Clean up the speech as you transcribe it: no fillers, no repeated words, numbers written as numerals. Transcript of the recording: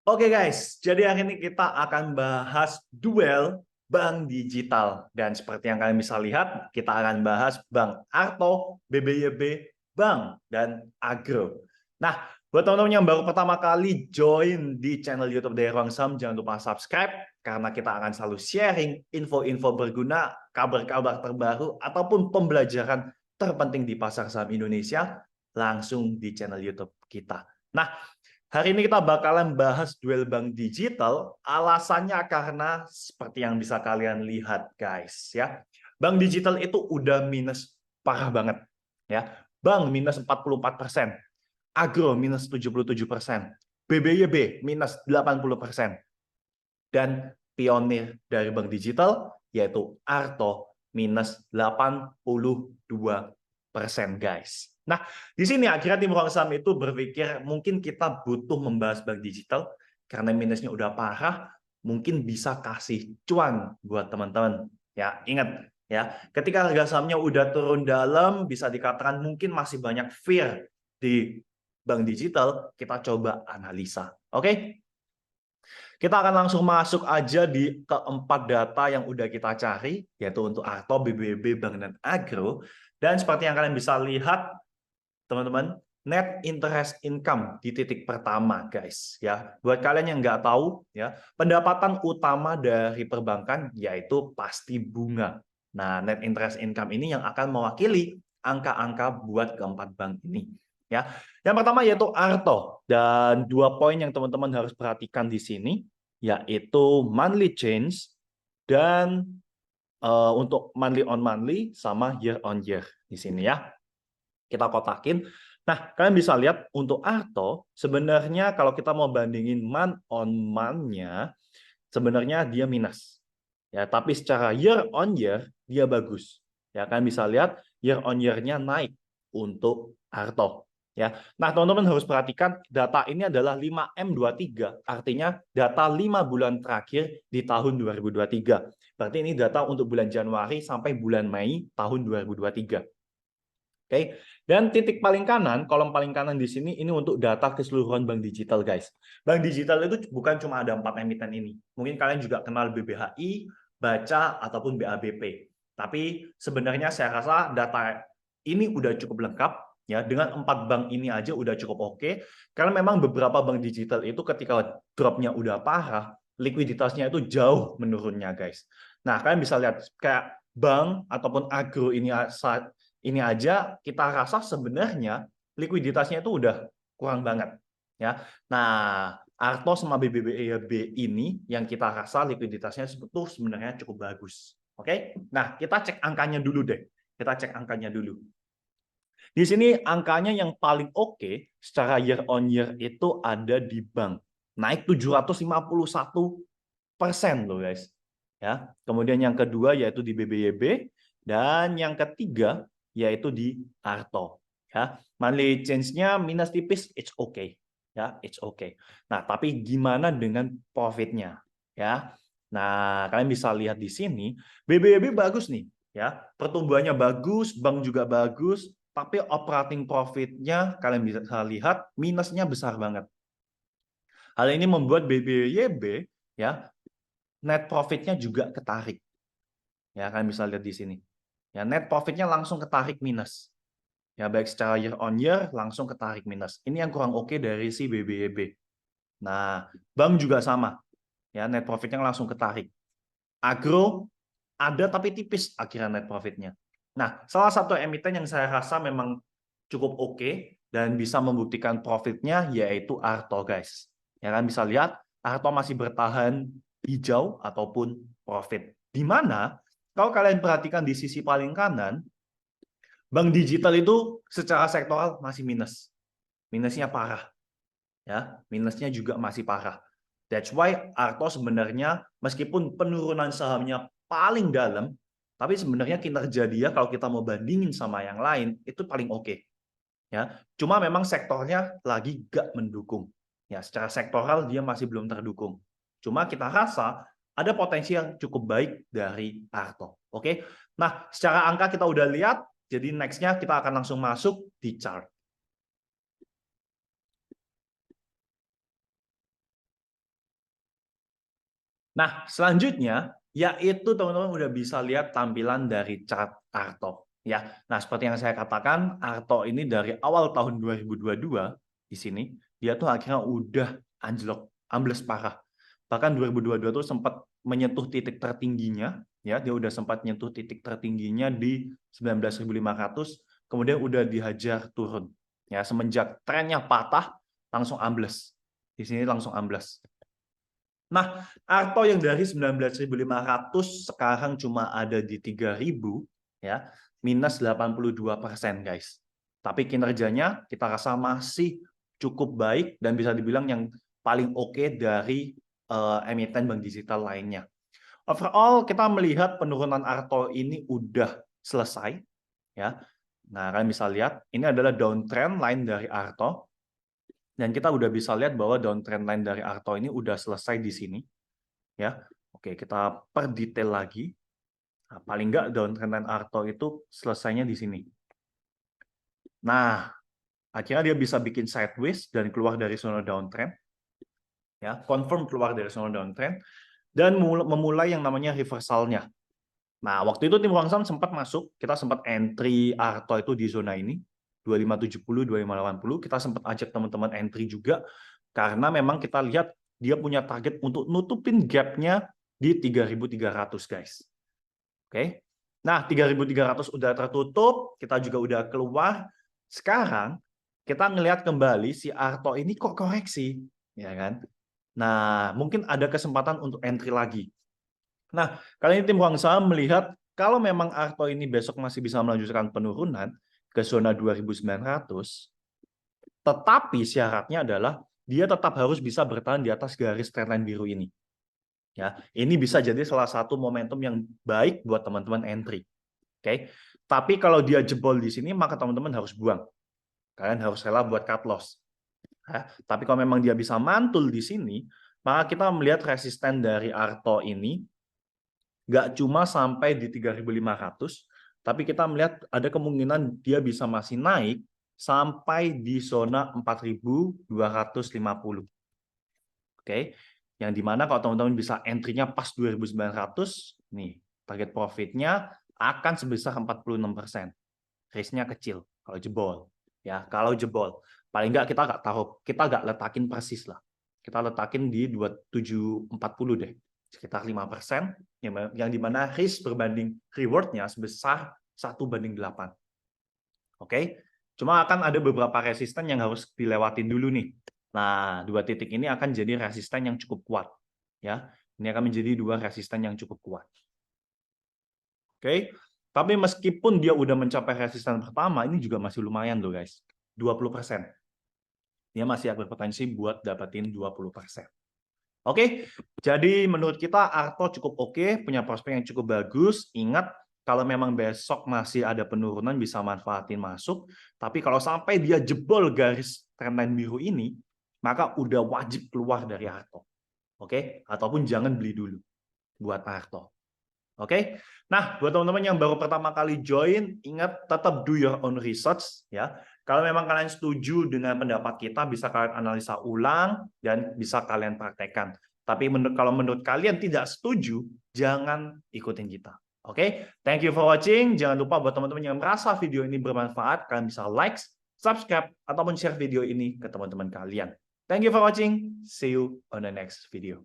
Oke guys, jadi hari ini kita akan bahas duel bank digital. Dan seperti yang kalian bisa lihat, kita akan bahas Bank Arto, BBYB, Bank, dan Agro. Nah, buat teman-teman yang baru pertama kali join di channel YouTube dari Ruang Saham, jangan lupa subscribe, karena kita akan selalu sharing info-info berguna, kabar-kabar terbaru, ataupun pembelajaran terpenting di pasar saham Indonesia, langsung di channel YouTube kita. Nah, hari ini kita bakalan bahas duel bank digital, alasannya karena seperti yang bisa kalian lihat guys ya. Bank digital itu udah minus parah banget ya. Bank minus 44%, Agro minus 77%, BBYB minus 80%, dan pionir dari bank digital yaitu Arto minus 82% guys. Nah, di sini akhirnya tim Ruang Saham itu berpikir mungkin kita butuh membahas bank digital karena minusnya udah parah, mungkin bisa kasih cuan buat teman-teman. Ya, ingat ya, ketika harga sahamnya udah turun dalam, bisa dikatakan mungkin masih banyak fear di bank digital, kita coba analisa. Oke? Kita akan langsung masuk aja di keempat data yang udah kita cari, yaitu untuk Arto, BBB, Bank, dan Agro. Dan seperti yang kalian bisa lihat, teman-teman, net interest income di titik pertama, guys. Ya, buat kalian yang nggak tahu, ya, pendapatan utama dari perbankan yaitu pasti bunga. Nah, net interest income ini yang akan mewakili angka-angka buat keempat bank ini. Ya, yang pertama yaitu Arto, dan dua poin yang teman-teman harus perhatikan di sini yaitu monthly change dan untuk monthly on monthly sama year on year di sini ya. Kita kotakin. Nah, kalian bisa lihat untuk Arto sebenarnya kalau kita mau bandingin month on month-nya sebenarnya dia minus. Ya, tapi secara year on year dia bagus. Ya, kalian bisa lihat year on year-nya naik untuk Arto. Ya. Nah, teman-teman harus perhatikan data ini adalah 5M23, artinya data 5 bulan terakhir di tahun 2023. Berarti ini data untuk bulan Januari sampai bulan Mei tahun 2023. Oke, dan titik paling kanan, kolom paling kanan di sini, ini untuk data keseluruhan bank digital, guys. Bank digital itu bukan cuma ada 4 emiten ini. Mungkin kalian juga kenal BBHI, Baca, ataupun BABP. Tapi sebenarnya saya rasa data ini udah cukup lengkap. Ya, dengan 4 bank ini aja udah cukup oke. Karena memang beberapa bank digital itu ketika dropnya udah parah, likuiditasnya itu jauh menurunnya, guys. Nah, kalian bisa lihat kayak bank ataupun agro ini aja kita rasa sebenarnya likuiditasnya itu udah kurang banget ya. Nah, Arto sama BBB ini yang kita rasa likuiditasnya itu sebenarnya cukup bagus. Oke? Nah, kita cek angkanya dulu deh. Kita cek angkanya dulu. Di sini angkanya yang paling oke secara year on year itu ada di bank. Naik 751% loh guys. Ya. Kemudian yang kedua yaitu di BBYB dan yang ketiga yaitu di Arto. Ya. Monthly change-nya minus tipis, it's okay. Ya, it's okay. Nah, tapi gimana dengan profitnya? Ya. Nah, kalian bisa lihat di sini, BBYB bagus nih, ya. Pertumbuhannya bagus, bank juga bagus, tapi operating profit-nya kalian bisa lihat minusnya besar banget. Hal ini membuat BBYB ya net profit-nya juga ketarik. Ya, kalian bisa lihat di sini. Ya, net profit-nya langsung ketarik minus. Ya, baik secara year on year langsung ketarik minus. Ini yang kurang oke dari si BBYB. Nah, bank juga sama. Ya, net profit-nya langsung ketarik. Agro ada tapi tipis akhirnya net profit-nya. Nah, salah satu emiten yang saya rasa memang cukup oke dan bisa membuktikan profitnya yaitu Arto, guys. Ya kan bisa lihat Arto masih bertahan hijau ataupun profit. Di mana kalau kalian perhatikan di sisi paling kanan, bank digital itu secara sektoral masih minus. Minusnya parah. Ya, minusnya juga masih parah. That's why Arto sebenarnya meskipun penurunan sahamnya paling dalam, tapi sebenarnya kinerja dia kalau kita mau bandingin sama yang lain itu paling oke. Ya, cuma memang sektornya lagi gak mendukung. Ya, secara sektoral dia masih belum terdukung. Cuma kita rasa ada potensi yang cukup baik dari Arto. Oke. Nah, secara angka kita udah lihat, jadi next-nya kita akan langsung masuk di chart. Nah, selanjutnya yaitu teman-teman udah bisa lihat tampilan dari chart Arto ya. Nah, seperti yang saya katakan, Arto ini dari awal tahun 2022 di sini dia tuh akhirnya udah anjlok, ambles parah. Bahkan 2022 tuh sempat menyentuh titik tertingginya ya, dia udah sempat nyentuh titik tertingginya di 19.500, kemudian udah dihajar turun. Ya, semenjak trennya patah langsung ambles. Di sini langsung ambles. Nah, Arto yang dari 19.500 sekarang cuma ada di 3.000 ya, minus 82%, guys. Tapi kinerjanya kita rasa masih cukup baik dan bisa dibilang yang paling oke dari emiten bank digital lainnya. Overall kita melihat penurunan Arto ini udah selesai ya. Nah, kalian bisa lihat ini adalah downtrend line dari Arto. Dan kita udah bisa lihat bahwa downtrend line dari Arto ini udah selesai di sini. Ya, oke, kita perdetail lagi. Nah, paling nggak downtrend line Arto itu selesainya di sini. Nah, akhirnya dia bisa bikin sideways dan keluar dari zona downtrend. Ya, confirm keluar dari zona downtrend dan memulai yang namanya reversalnya. Nah, waktu itu tim Hwang Sam sempat masuk, kita sempat entry Arto itu di zona ini 2570, 2580. Kita sempat ajak teman-teman entry juga karena memang kita lihat dia punya target untuk nutupin gap-nya di 3.300, guys. Oke. Nah, 3.300 udah tertutup, kita juga udah keluar. Sekarang kita ngelihat kembali si Arto ini kok koreksi, ya kan? Nah, mungkin ada kesempatan untuk entry lagi. Nah, kali ini tim Hwang Sam melihat kalau memang Arto ini besok masih bisa melanjutkan penurunan ke zona 2.900, tetapi syaratnya adalah dia tetap harus bisa bertahan di atas garis trendline biru ini. Ya, ini bisa jadi salah satu momentum yang baik buat teman-teman entry. Oke. Tapi kalau dia jebol di sini, maka teman-teman harus buang. Kalian harus rela buat cut loss. Ya, tapi kalau memang dia bisa mantul di sini, maka kita melihat resisten dari Arto ini nggak cuma sampai di 3.500, tapi kita melihat ada kemungkinan dia bisa masih naik sampai di zona 4.250. Oke, yang dimana kalau teman-teman bisa entry-nya pas 2.900, nih target profitnya akan sebesar 46%. Risk-nya kecil kalau jebol. Ya, kalau jebol. Paling nggak kita nggak taruh, kita nggak letakin persis lah. Kita letakin di 2740 deh. Sekitar 5%, yang dimana risk berbanding reward-nya sebesar 1:8. Oke, cuma akan ada beberapa resisten yang harus dilewatin dulu nih. Nah, dua titik ini akan jadi resisten yang cukup kuat. Ya, ini akan menjadi dua resisten yang cukup kuat. Oke, tapi meskipun dia udah mencapai resisten pertama, ini juga masih lumayan loh guys, 20%. Dia masih berpotensi buat dapetin 20%. Oke, jadi menurut kita Arto cukup oke, punya prospek yang cukup bagus. Ingat, kalau memang besok masih ada penurunan bisa manfaatin masuk. Tapi kalau sampai dia jebol garis trendline biru ini, maka udah wajib keluar dari Arto. Oke, ataupun jangan beli dulu buat Arto. Oke, nah buat teman-teman yang baru pertama kali join, ingat tetap do your own research ya. Kalau memang kalian setuju dengan pendapat kita, bisa kalian analisa ulang dan bisa kalian praktekkan. Tapi kalau menurut kalian tidak setuju, jangan ikutin kita. Oke, thank you for watching. Jangan lupa buat teman-teman yang merasa video ini bermanfaat, kalian bisa like, subscribe, ataupun share video ini ke teman-teman kalian. Thank you for watching. See you on the next video.